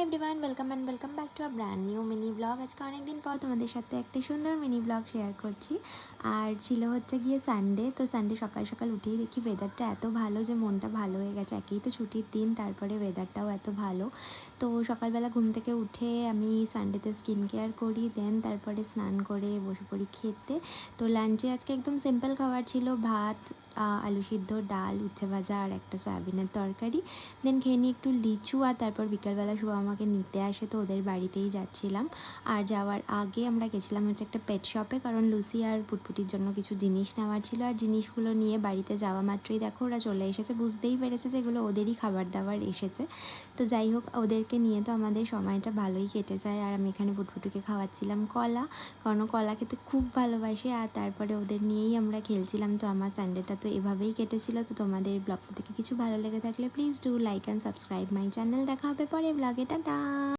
Hi everyone, welcome back to a brand new mini blog. আজকে অনেক দিন পর তোমাদের সাথে একটা সুন্দর মিনি ব্লগ শেয়ার করছি। আর ছিল হচ্ছে গিয়ে সানডে। তো সানডে সকাল সকাল উঠেই দেখি ওয়েদারটা এত ভালো যে মনটা ভালো হয়ে গেছে। একেই তো ছুটির দিন, তারপরে ওয়েদারটাও এত ভালো। তো সকালবেলা ঘুম থেকে উঠে আমি সানডেতে স্কিন কেয়ার করি, দেন তারপরে স্নান করে বসে পড়ি খেতে। তো লাঞ্চে আজকে একদম সিম্পল খাবার ছিল, ভাত, আলু সিদ্ধ, ডাল, উচ্ছে ভাজা আর একটা সয়াবিনের তরকারি। দেন খেয়ে নিই একটু লিচু। আর তারপর বিকালবেলা শুভ আমাকে নিতে আসে, তো ওদের বাড়িতেই যাচ্ছিলাম। আর যাওয়ার আগে আমরা গেছিলাম হচ্ছে একটা পেট শপে, কারণ লুসি আর পুটপুটির জন্য কিছু জিনিস নেওয়ার ছিল। আর জিনিসগুলো নিয়ে বাড়িতে যাওয়া মাত্রই দেখো ওরা চলে এসেছে, বুঝতেই পেরেছে যে এগুলো ওদেরই খাবার দাবার এসেছে। তো যাই হোক, ওদেরকে নিয়ে তো আমাদের সময়টা ভালোই কেটে যায়। আর আমি এখানে পুটপুটিকে খাওয়াচ্ছিলাম কলা, কারণ কলা খেতে খুব ভালোবাসে। আর তারপরে ওদের নিয়েই আমরা খেলছিলাম। তো আমার সানডেটা তো এভাবেই কেটেছিল। তো তোমাদের ব্লগটা থেকে কিছু ভালো লেগে থাকলে please do like and subscribe my channel. দেখা হবে পরে ব্লগে, টাটা।